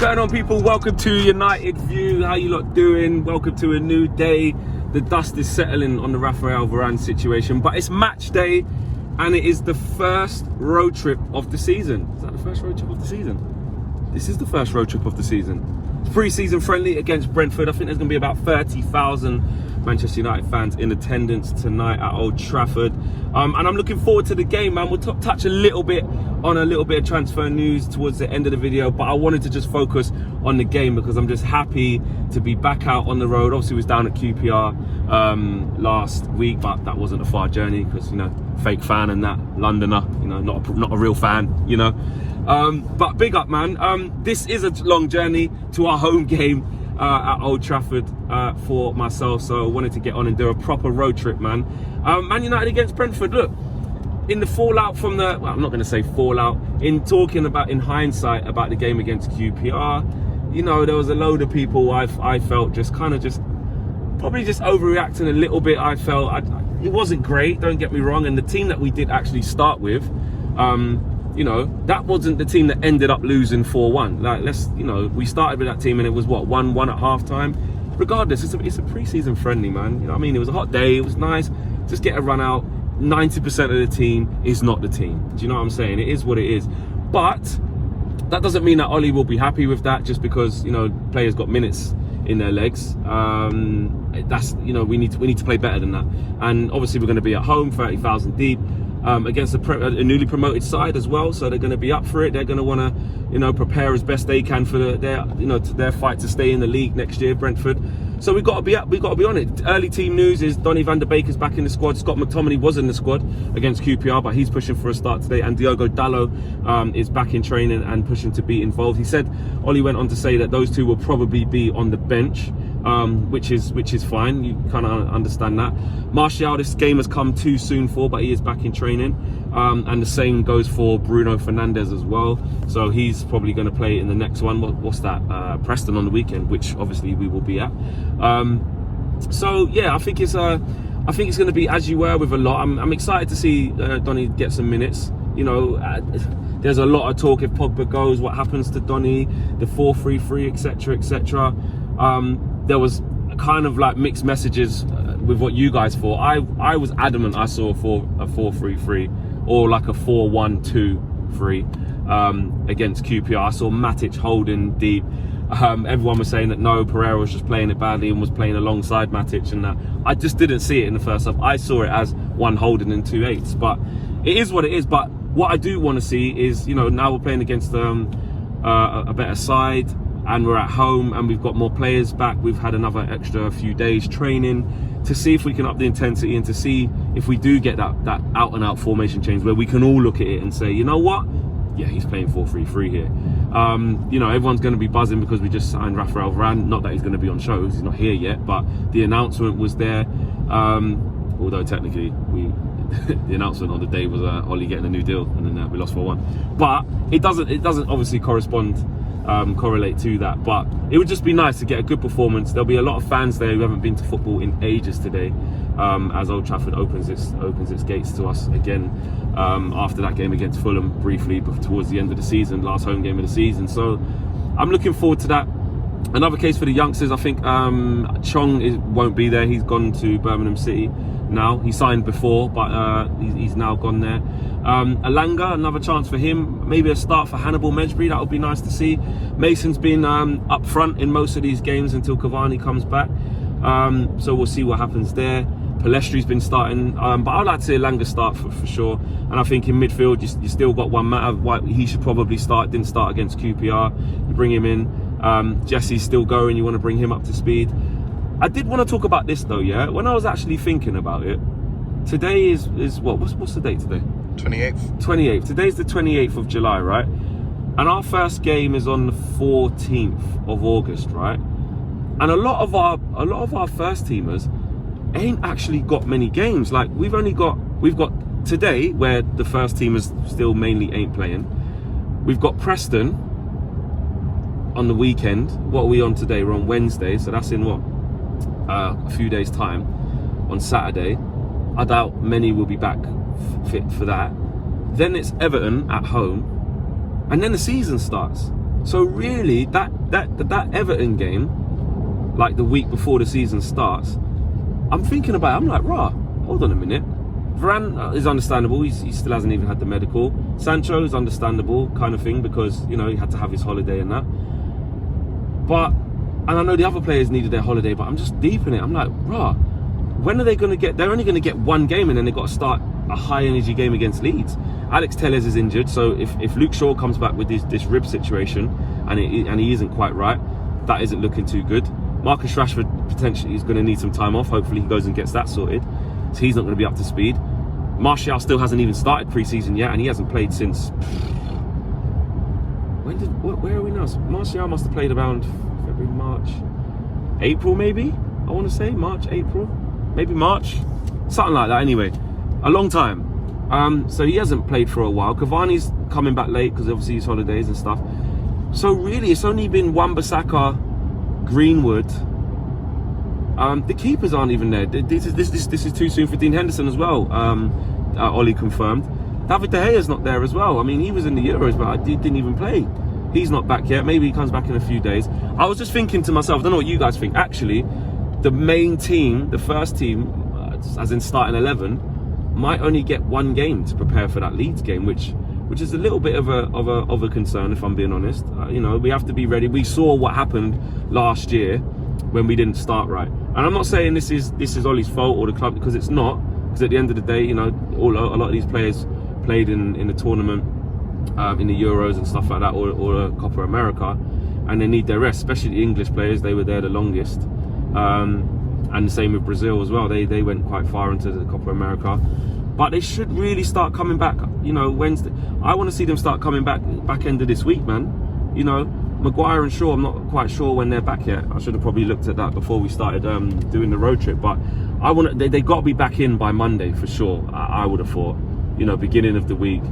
going on, people? Welcome to United View. How you lot doing? Welcome to a new day. The dust is settling on the Rafael Varane situation, but it's match day and it is the first road trip of the season. Is that the first road trip of the season? This is the first road trip of the season. It's pre-season friendly against Brentford. I think there's going to be about 30,000 Manchester United fans in attendance tonight at Old Trafford. And I'm looking forward to the game, man. We'll touch a little bit of transfer news towards the end of the video, but I wanted to just focus on the game because I'm just happy to be back out on the road. Obviously, we was down at QPR last week, but that wasn't a far journey because, you know, fake fan and that, Londoner, you know, not a real fan, you know. But big up, man. This is a long journey to our home game at Old Trafford for myself, so I wanted to get on and do a proper road trip, man. Man United against Brentford. Look, in the fallout from the, well, I'm not going to say fallout, in talking about, in hindsight, about the game against QPR, you know, there was a load of people I felt just probably just overreacting a little bit. I felt it wasn't great, don't get me wrong, and the team that we did actually start with, you know, that wasn't the team that ended up losing 4-1. Like, you know, we started with that team and it was what, 1-1 at halftime. Regardless, it's a pre-season friendly, man. You know what I mean? It was a hot day, it was nice. Just get a run out. 90% of the team is not the team. Do you know what I'm saying? It is what it is. But that doesn't mean that Ollie will be happy with that just because, you know, players got minutes in their legs. That's, you know, we need to play better than that. And obviously we're going to be at home, 30,000 deep, against a newly promoted side as well. So they're going to be up for it. They're going to want to, you know, prepare as best they can for their fight to stay in the league next year, Brentford. So we've got to be on it. Early team news is Donny van der Beek is back in the squad. Scott McTOMINAY was in the squad against QPR, but he's pushing for a start today. And Diogo Dalot is back in training and pushing to be involved. He said, Ollie went on to say that those two will probably be on the bench, which is fine. You kind of understand that. Martial, this game has come too soon for, but he is back in training. And the same goes for Bruno Fernandes as well. So he's probably going to play in the next one. What's that? Preston on the weekend, which obviously we will be at. So yeah, I think it's going to be as you were with a lot. I'm excited to see Donny get some minutes. You know, there's a lot of talk if Pogba goes, what happens to Donny, the 4-3-3, etc., etc. There was kind of like mixed messages with what you guys thought. I was adamant I saw a 4-3-3 or like a 4-1-2-3 against QPR. I saw Matic holding deep. Everyone was saying that no, Pereira was just playing it badly and was playing alongside Matic and that. I just didn't see it in the first half. I saw it as one holding and 2 8s, but it is what it is. But what I do want to see is, you know, now we're playing against a better side and we're at home and we've got more players back. We've had another extra few days training to see if we can up the intensity and to see if we do get that out and out formation change where we can all look at it and say, you know what? Yeah, he's playing 4-3-3 here. You know, everyone's going to be buzzing because we just signed Rafael Varane. Not that he's going to be on shows, he's not here yet, but the announcement was there. Although technically, the announcement on the day was Ollie getting a new deal, and then we lost 4-1. But it doesn't obviously correlate to that. But it would just be nice to get a good performance. There'll be a lot of fans there who haven't been to football in ages today, as Old Trafford opens its gates to us again. After that game against Fulham briefly, but towards the end of the season, last home game of the season. So I'm looking forward to that. Another case for the youngsters, I think Chong won't be there. He's gone to Birmingham City now. He signed before, but he's now gone there. Alanga, another chance for him. Maybe a start for Hannibal Mejbri. That would be nice to see. Mason's been up front in most of these games until Cavani comes back. So we'll see what happens there. Palestri's been starting, but I'd like to see Alanga start for sure. And I think in midfield, you still got one matter. He should probably start. Didn't start against QPR. You bring him in. Jesse's still going. You want to bring him up to speed. I did want to talk about this though. Yeah, when I was actually thinking about it, today is what? What's the date today? 28th. 28th. Today's the 28th of July, right? And our first game is on the 14th of August, right? And a lot of our first teamers ain't actually got many games. Like we've got today where the first teamers still mainly ain't playing. We've got Preston on the weekend. What are we on today? We're on Wednesday, so that's in what? A few days time. On Saturday. I doubt many will be back fit for that. Then it's Everton at home, and then the season starts. So really, that Everton game, like the week before the season starts, I'm thinking about it, I'm like, rah, hold on a minute. Varane is understandable, he still hasn't even had the medical. Sancho is understandable kind of thing, because, you know, he had to have his holiday and that. But, and I know the other players needed their holiday, but I'm just deep in it. I'm like, rah, when are they going to get, they're only going to get one game and then they've got to start a high energy game against Leeds. Alex Telles is injured, so if Luke Shaw comes back with this rib situation and he isn't quite right, that isn't looking too good. Marcus Rashford potentially is going to need some time off. Hopefully he goes and gets that sorted, so he's not going to be up to speed. Martial still hasn't even started pre-season yet, and he hasn't played since, where are we now? So Martial must have played around February, March, April maybe, I want to say March, April, maybe March, something like that. Anyway, a long time. So he hasn't played for a while. Cavani's coming back late because obviously his holidays and stuff. So really, it's only been Wan-Bissaka, Greenwood. The keepers aren't even there. This is too soon for Dean Henderson as well. Ollie confirmed. David De Gea's not there as well. I mean, he was in the Euros, but he didn't even play. He's not back yet. Maybe he comes back in a few days. I was just thinking to myself, I don't know what you guys think. Actually, the main team, the first team, as in starting 11, might only get one game to prepare for that Leeds game, which is a little bit of a concern, if I'm being honest. You know, we have to be ready. We saw what happened last year when we didn't start right. And I'm not saying this is Ollie's fault or the club, because it's not. Because at the end of the day, you know, a lot of these players played in the tournament, in the Euros and stuff like that, or Copa America, and they need their rest. Especially the English players, they were there the longest. And the same with Brazil as well. They went quite far into the Copa America. But they should really start coming back, you know, Wednesday. I want to see them start coming back end of this week, man. You know, Maguire and Shaw, I'm not quite sure when they're back yet. I should have probably looked at that before we started doing the road trip. But they got to be back in by Monday for sure. I would have thought, you know, beginning of the week,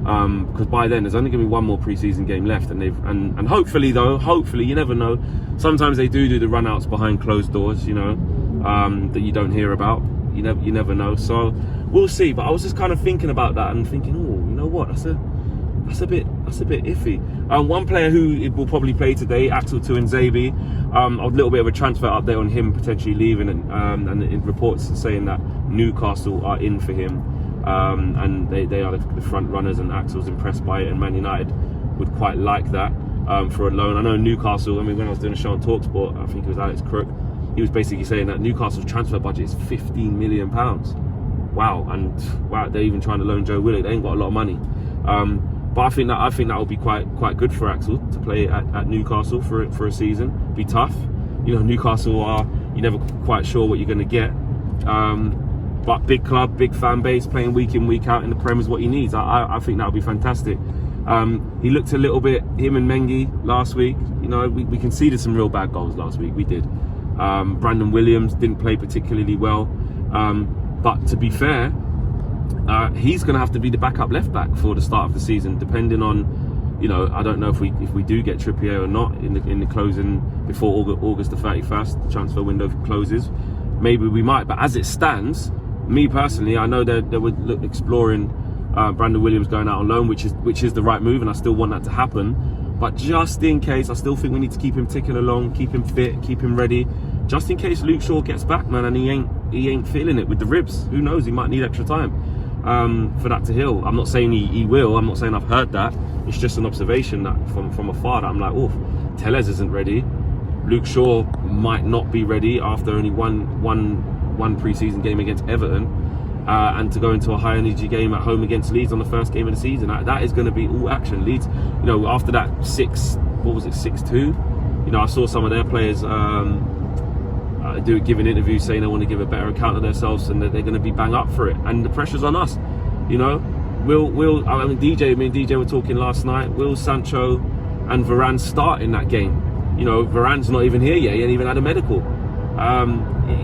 because by then there's only going to be one more pre-season game left, and hopefully though, you never know. Sometimes they do the run-outs behind closed doors, you know, that you don't hear about. You never know. So we'll see. But I was just kind of thinking about that and thinking, oh, you know what? That's a bit iffy. One player who will probably play today, Axel Tuanzebe. A little bit of a transfer update on him potentially leaving, and in reports saying that Newcastle are in for him, and they are the front runners, and Axel's impressed by it, and Man United would quite like that for a loan. I know Newcastle. I mean, when I was doing a show on Talksport, I think it was Alex Crook. He was basically saying that Newcastle's transfer budget is £15 million. Wow, and wow, they're even trying to loan Joe Willock. They ain't got a lot of money. But I think that will be quite good for Axel to play at Newcastle for a season. Be tough. You know, Newcastle you're never quite sure what you're going to get. But big club, big fan base, playing week in, week out in the Prem is what he needs. I think that would be fantastic. He looked a little bit, him and Mengi last week. You know, we conceded some real bad goals last week. We did. Brandon Williams didn't play particularly well. But to be fair, he's going to have to be the backup left back for the start of the season, depending on, you know, I don't know if we do get Trippier or not in the closing before August the 31st, the transfer window closes. Maybe we might, but as it stands, me personally, I know they were exploring Brandon Williams going out on loan, which is the right move, and I still want that to happen. But just in case, I still think we need to keep him ticking along, keep him fit, keep him ready, just in case Luke Shaw gets back, man, and he ain't feeling it with the ribs. Who knows? He might need extra time for that to heal. I'm not saying he will. I'm not saying I've heard that. It's just an observation that from afar that I'm like, oh, Telles isn't ready. Luke Shaw might not be ready after only one pre-season game against Everton, and to go into a high energy game at home against Leeds on the first game of the season. That is going to be all action. Leeds, you know, after that 6-2, you know, I saw some of their players giving interviews saying they want to give a better account of themselves and that they're going to be bang up for it, and the pressure's on us. You know, me and DJ were talking last night. Will Sancho and Varane start in that game? You know, Varane's not even here yet. He ain't even had a medical.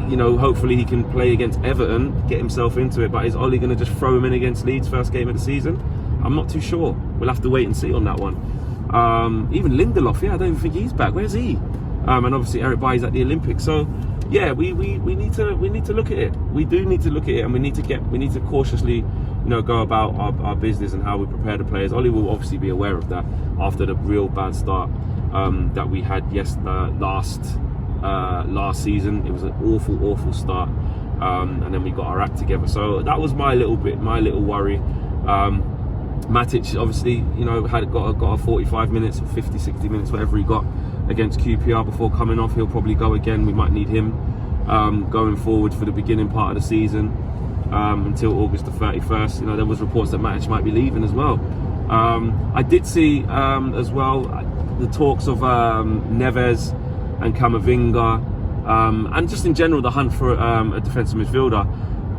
You know, hopefully he can play against Everton, get himself into it. But is Ollie going to just throw him in against Leeds first game of the season? I'm not too sure. We'll have to wait and see on that one. Even Lindelof, I don't even think he's back. Where's he? And obviously Eric Bailly's at the Olympics. So yeah, we need to look at it. We do need to look at it, and we need to go about our business and how we prepare the players. Ollie will obviously be aware of that after the real bad start that we had last season. It was an awful start, and then we got our act together. So that was my little worry. Matic obviously, got a 45 minutes or 50, 60 minutes, whatever he got against QPR before coming off. He'll probably go again. We might need him going forward for the beginning part of the season until August the 31st. There was reports that Matic might be leaving as well. I did see as well the talks of Neves and Camavinga, and just in general the hunt for a defensive midfielder.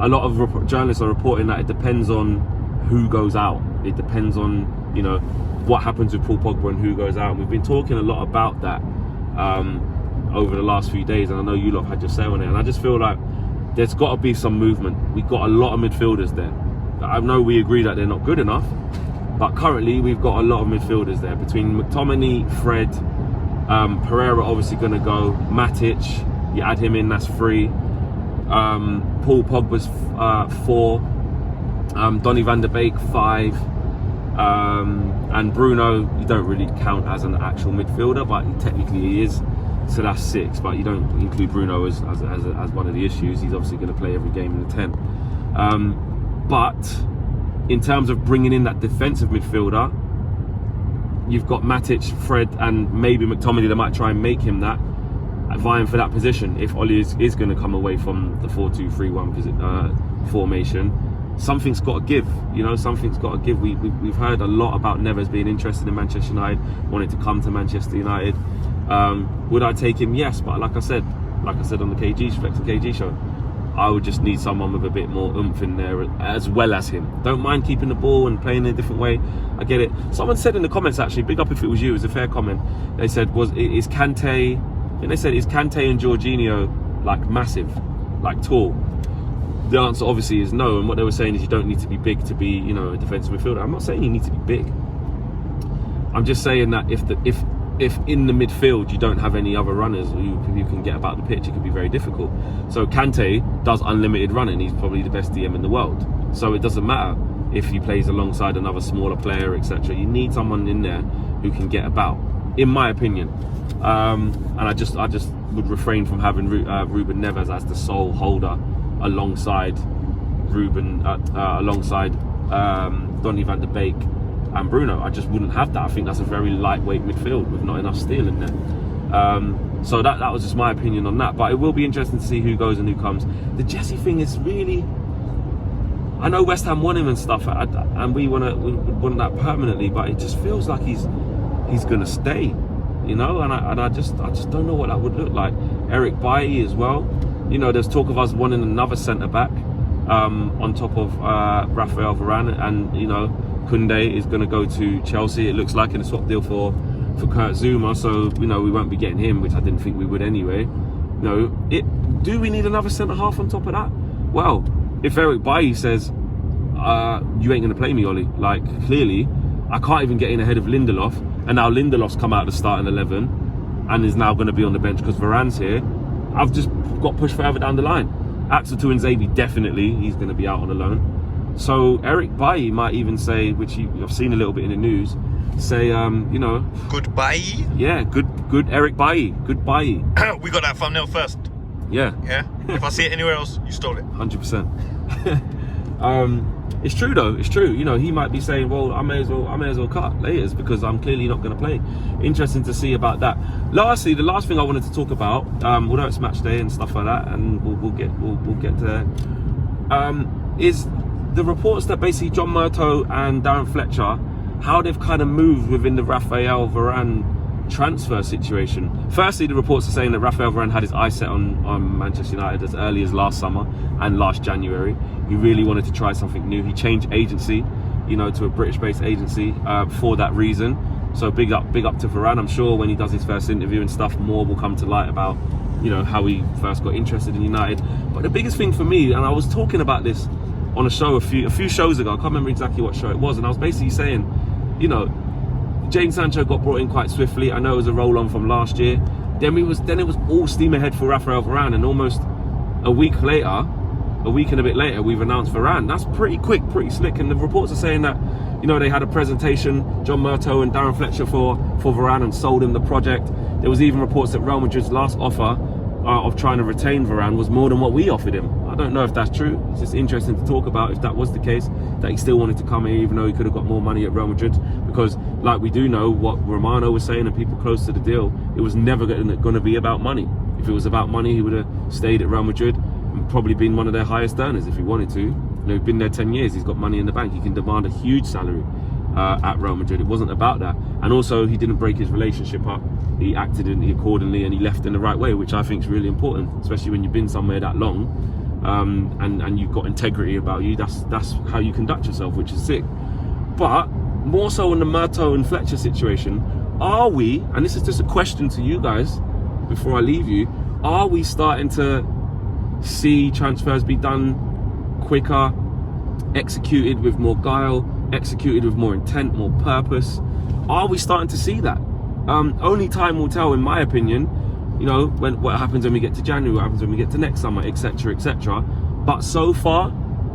A lot of journalists are reporting that it depends on who goes out. It depends on what happens with Paul Pogba and who goes out. And we've been talking a lot about that over the last few days, and I know you lot have had your say on it, and I just feel like there's got to be some movement. We've got a lot of midfielders there. I know we agree that they're not good enough, but currently we've got a lot of midfielders there. Between McTominay, Fred, Pereira obviously going to go, Matic, you add him in, that's 3. Paul Pogba's 4, Donny van der Beek 5, and Bruno, you don't really count as an actual midfielder, but technically he is, so that's 6. But you don't include Bruno as one of the issues. He's obviously going to play every game in the 10. But in terms of bringing in that defensive midfielder, you've got Matic, Fred, and maybe McTominay that might try and make him that, vying for that position. If Ollie is going to come away from the 4-2-3-1 formation, something's got to give. Something's got to give. We've heard a lot about Neves being interested in Manchester United, wanting to come to Manchester United. Would I take him? Yes, but like I said on the Flex and KG show, I would just need someone with a bit more oomph in there as well as him. Don't mind keeping the ball and playing in a different way. I get it. Someone said in the comments, actually, big up if it was you, it was a fair comment. They said, is Kante, I think they said, is Kante and Jorginho like massive, like tall? The answer obviously is no, and what they were saying is you don't need to be big to be, a defensive midfielder. I'm not saying you need to be big. I'm just saying that if in the midfield you don't have any other runners who can get about the pitch, it can be very difficult. So Kante does unlimited running. He's probably the best DM in the world. So it doesn't matter if he plays alongside another smaller player, etc. You need someone in there who can get about, in my opinion. And I just would refrain from having Ruben Neves as the sole holder alongside Donny van der Beek and Bruno. I just wouldn't have that. I think that's a very lightweight midfield with not enough steel in there. So that was just my opinion on that. But it will be interesting to see who goes and who comes. The Jesse thing is really, I know West Ham want him and stuff, and we want that permanently, but it just feels like he's gonna stay, and I just don't know what that would look like. Eric Bailly as well. There's talk of us wanting another centre back on top of Raphael Varane, and Koundé is going to go to Chelsea, it looks like, in a swap deal for Kurt Zouma. So we won't be getting him, which I didn't think we would anyway. Do we need another centre half on top of that? Well, if Eric Bailly says you ain't going to play me, Ollie, like clearly I can't even get in ahead of Lindelof, and now Lindelof's come out of the starting 11 and is now going to be on the bench because Varane's here. I've just got pushed further down the line. Axel Tuanzebe, definitely, he's going to be out on a loan. So Eric Bailly might even say, which I've seen a little bit in the news, say, goodbye. Yeah, good Eric Bailly, goodbye. We got that thumbnail first. Yeah. If I see it anywhere else, you stole it. 100%. It's true though. It's true. He might be saying, well, I may as well cut Layers because I'm clearly not going to play. Interesting to see about that. Lastly, the last thing I wanted to talk about, although it's match day and stuff like that, and we'll get to there, is the reports that basically John Murtough and Darren Fletcher, how they've kind of moved within the Raphael Varane transfer situation. Firstly, the reports are saying that Raphael Varane had his eyes set on Manchester United as early as last summer and last January. He really wanted to try something new. He changed agency, to a British-based agency for that reason. So big up to Varane. I'm sure when he does his first interview and stuff, more will come to light about, how he first got interested in United. But the biggest thing for me, and I was talking about this on a show a few shows ago, I can't remember exactly what show it was, and I was basically saying, Jadon Sancho got brought in quite swiftly. I know it was a roll-on from last year. Then it was all steam ahead for Raphael Varane, and almost a week later, a week and a bit later, we've announced Varane. That's pretty quick, pretty slick. And the reports are saying that, you know, they had a presentation, John Murtough and Darren Fletcher for Varane, and sold him the project. There was even reports that Real Madrid's last offer of trying to retain Varane was more than what we offered him. I don't know if that's true. It's just interesting to talk about if that was the case, that he still wanted to come here even though he could have got more money at Real Madrid, because like we do know what Romano was saying and people close to the deal, it was never going to be about money. If it was about money, he would have stayed at Real Madrid and probably been one of their highest earners if he wanted to. You know, he's been there 10 years, he's got money in the bank, he can demand a huge salary at Real Madrid. It wasn't about that. And also, he didn't break his relationship up. He acted accordingly and he left in the right way, which I think is really important, especially when you've been somewhere that long and you've got integrity about you. That's how you conduct yourself, which is sick. But more so in the Murtough and Fletcher situation, are we, and this is just a question to you guys before I leave you, are we starting to see transfers be done quicker, executed with more guile, executed with more intent, more purpose? Are we starting to see that? Only time will tell, in my opinion, you know, what happens when we get to January, what happens when we get to next summer, etc, etc. But so far,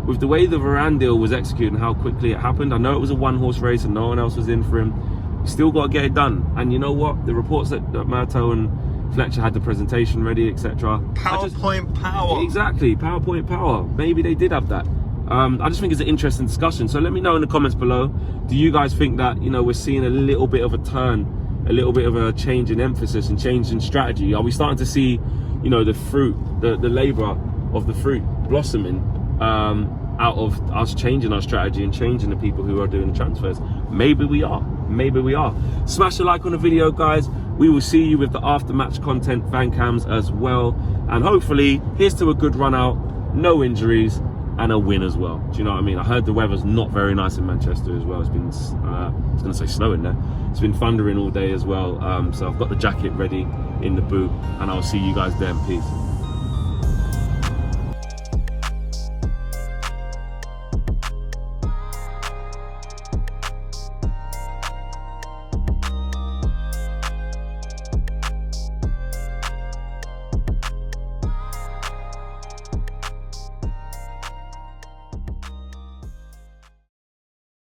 with the way the Varane deal was executed and how quickly it happened, I know it was a one-horse race and no one else was in for him. We still got to get it done. And you know what? The reports that Murtough and Fletcher had the presentation ready, etc. PowerPoint power. Exactly, PowerPoint power. Maybe they did have that. I just think it's an interesting discussion. So let me know in the comments below. Do you guys think that, you know, we're seeing a little bit of a turn, a little bit of a change in emphasis and change in strategy? Are we starting to see, you know, the fruit, the labour of the fruit blossoming out of us changing our strategy and changing the people who are doing the transfers? Maybe we are. Maybe we are. Smash a like on the video, guys. We will see you with the after-match content, fan cams as well. And hopefully, here's to a good run out, no injuries, and a win as well. Do you know what I mean? I heard the weather's not very nice in Manchester as well. It's been, I was going to say snowing there. It's been thundering all day as well. So I've got the jacket ready in the boot, and I'll see you guys then. Peace.